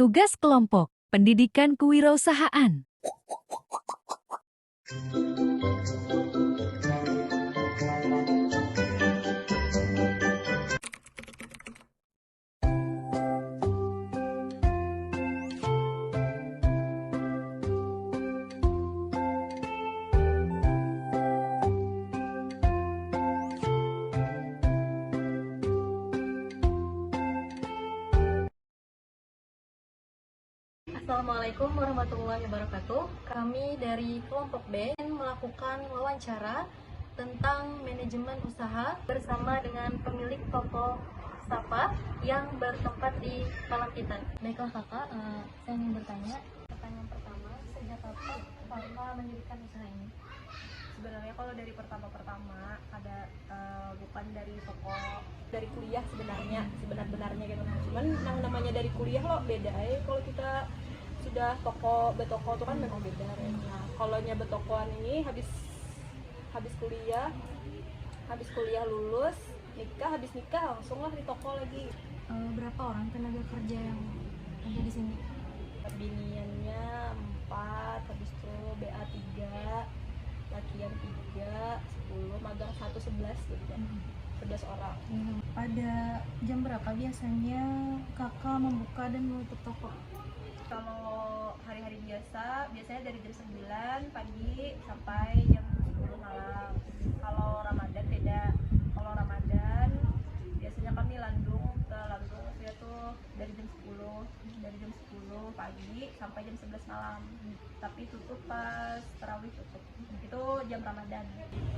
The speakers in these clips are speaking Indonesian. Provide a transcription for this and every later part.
Tugas kelompok, pendidikan kewirausahaan. Assalamualaikum warahmatullahi wabarakatuh. Kami dari kelompok B melakukan wawancara tentang manajemen usaha bersama dengan pemilik toko Sapa yang bertempat di Palangkitan. Baiklah kakak, saya ingin bertanya. Pertanyaan pertama, sejak kapan kakak mendirikan usaha ini? Sebenarnya kalau dari pertama ada bukan dari toko, dari kuliah sebenarnya sebenar-benarnya gitu. Cuman yang namanya dari kuliah loh beda kalau kita sudah betoko itu kan memang beda ya. Nah, kalau betokoan ini habis kuliah lulus habis nikah langsung lah di toko lagi. Berapa orang tenaga kerja yang ada di sini? Biniannya 4, habis itu BA 3, lakian 3, 10, magang 1, 11 gitu kan. 11 orang. Pada jam berapa biasanya kakak membuka dan menutup toko? Kalau hari-hari biasanya dari jam 9 pagi sampai jam 10 malam. Kalau Ramadan beda. Kalau Ramadan biasanya kami landung ya tuh dari jam 10 pagi sampai jam 11 malam. Tapi tutup pas tarawih tutup. Itu jam Ramadan.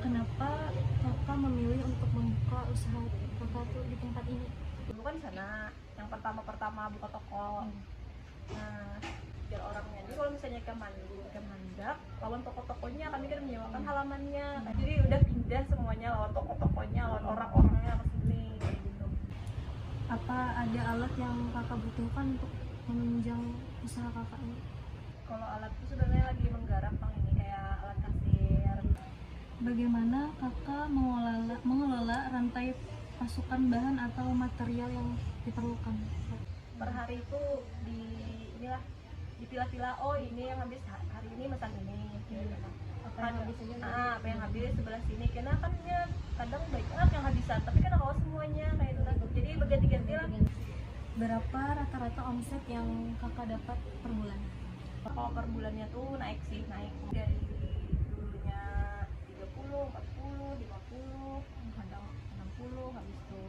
Kenapa kakak memilih untuk membuka usaha kakak tuh di tempat ini? Dulu kan sana yang pertama buka toko. Nah, biar orangnya jadi kalau misalnya ke Mandak lawan toko-tokonya, kami kan menyewakan halamannya. Jadi udah pindah semuanya lawan toko-tokonya, lawan orang-orangnya ke sini gitu. Apa ada alat yang kakak butuhkan untuk menunjang usaha kakak ini? Kalau alat itu sebenarnya lagi menggarap bang, ini kayak alat kasir. Bagaimana kakak mengelola rantai pasukan bahan atau material yang diperlukan? Per hari itu dipilah-pilah, oh ini yang habis hari ini mesan ini gitu. Apa yang habis sebelah sini, karena kan ya kadang baik banget yang habisan, tapi kan kalau semuanya kayak itu jadi berganti-ganti lah. Berapa rata-rata omset yang kakak dapat per bulan? Kalau per bulannya tuh naik dari dulunya 30, 40, 50, kadang 60, habis itu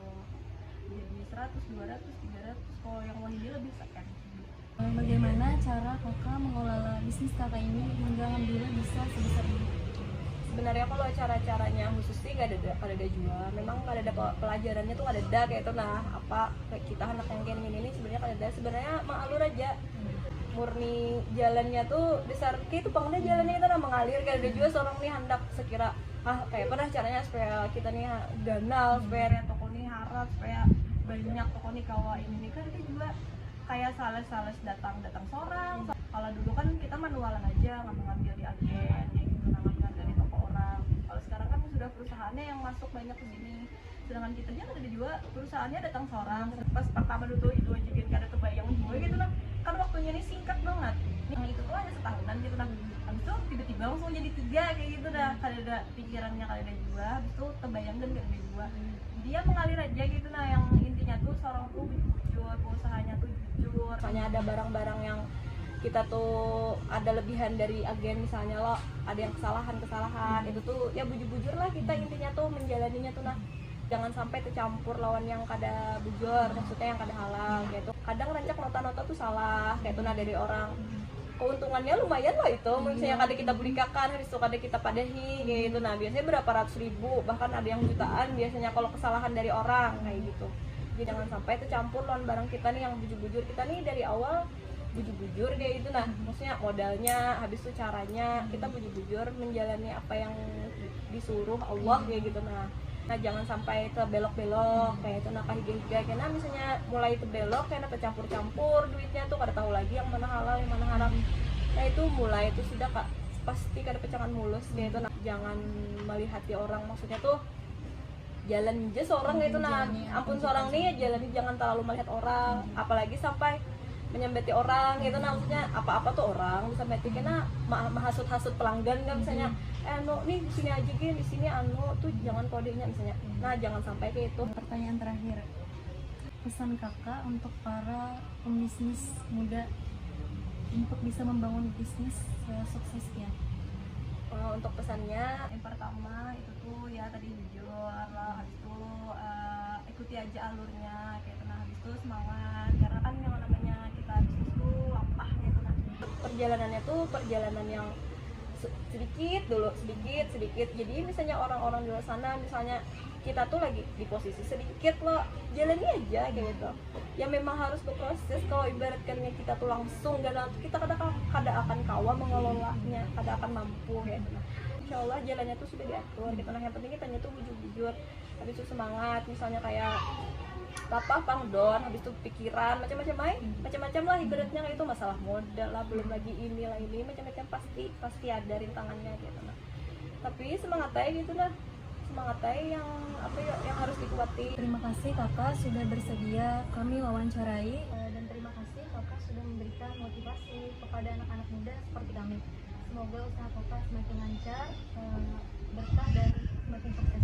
jadi 100, 200, 300. Kalau yang Wahidi lebih sekian. Bagaimana cara kakak mengelola bisnis kakak ini hingga alhamdulillah bisa sebesar ini? Sebenarnya kalau cara-caranya khusus sih nggak ada jual. Memang nggak ada pelajarannya tuh nggak ada kayak itu. Nah, apa kayak kita anak yang kayak gini sebenarnya nggak ada. Sebenarnya mengalur aja. Murni jalannya tuh besar kayak itu pengennya jalannya itu mengalir, gak ada juga seorang nih hendak sekira kayak pernah caranya supaya kita nih ganal, supaya toko nih harap, supaya banyak toko nih kawa ini kan itu juga kayak sales datang seorang. Kalau dulu kan kita manualan aja, ngambil di agen gitu, ngambil dari toko orang. Kalau sekarang kan sudah perusahaannya yang masuk banyak ke sini, sedangkan kita aja ada juga perusahaannya datang seorang. Pas pertama dulu itu aja gitu ada kebayang juga gitu lah, kan waktunya ini singkat banget. Yang itu tuh hanya setahunan gitu lah. Habis itu tiba-tiba langsung jadi 3 kayak gitu dah. Kalau ada pikirannya kalau ada juga, habis itu terbayang dan gak ada juga. Dia mengalir aja gitu. Nah, yang intinya tuh seorang tuh jujur, usahanya tuh jujur. Soalnya ada barang-barang yang kita tuh ada lebihan dari agen, misalnya lo ada yang kesalahan itu tuh ya bujur-bujur lah kita intinya tuh menjalaninya tuh. Nah, jangan sampai tercampur lawan yang kada bujur, maksudnya yang kada halal gitu. Kadang rancak nota-nota tuh salah kayak tuh. Nah, dari orang keuntungannya lumayan loh itu, misalnya kada kita belikan habis itu kada kita padahi kayak gitu. Nah, biasanya berapa ratus ribu, bahkan ada yang jutaan biasanya kalau kesalahan dari orang kayak gitu. Jadi jangan sampai tercampur lawan barang kita nih yang bujur-bujur. Kita nih dari awal bujur-bujur kayak gitu. Nah, maksudnya modalnya, habis itu caranya kita bujur-bujur menjalani apa yang disuruh Allah kayak gitu. Nah, jangan sampai belok-belok kayak itu. Nah, higa karena misalnya mulai belok karena tercampur-campur duitnya tuh kada tahu lagi yang mana halal yang mana haram. Nah, itu mulai itu sudah kak pasti kada pecangan mulus kayak itu. Nah, jangan melihat di orang, maksudnya tuh jalan aja seorang kayak itu. Nah, ampun seorang nih jalan jangan terlalu melihat orang, apalagi sampai menyembeti orang gitu, nah maksudnya apa-apa tuh orang bisa meti kena mahasut-hasut pelanggan kan misalnya anu nih di sini aja gini, di sini anu tuh jangan kodenya misalnya. Nah jangan sampai kayak itu. Pertanyaan terakhir, pesan kakak untuk para pembisnis muda untuk bisa membangun bisnis suksesnya. Untuk pesannya yang pertama itu tuh ya tadi jujur lah, habis itu ikuti aja alurnya kayak gitu. Nah habis itu semangat, karena kan yang namanya kita bisnis tuh apa gitu. Nah perjalanannya tuh perjalanan yang sedikit dulu, sedikit. Jadi misalnya orang-orang di luar sana misalnya kita tuh lagi di posisi sedikit loh, jalani aja kayak gitu. Ya memang harus berproses. Kalau ibaratkannya kita tuh langsung dan kita kada akan kawa mengelolanya, kada akan mampu kayak gitu. Nah, insya Allah jalannya tuh sudah diatur gitu. Nah yang penting kita tuh jujur, habis itu semangat, misalnya kayak apa pangdon, habis itu pikiran macam-macam lah ibaratnya kayak itu, masalah modal lah, belum lagi ini macam-macam pasti ada rintangannya gitu. Nah tapi semangat aja gitu nah, semangat aja yang apa ya yang harus dikuati. Terima kasih kakak sudah bersedia kami wawancarai, dan terima kasih kakak sudah memberikan motivasi kepada anak-anak muda seperti kami. Semoga usaha kakak semakin lancar, berkah dan semakin sukses.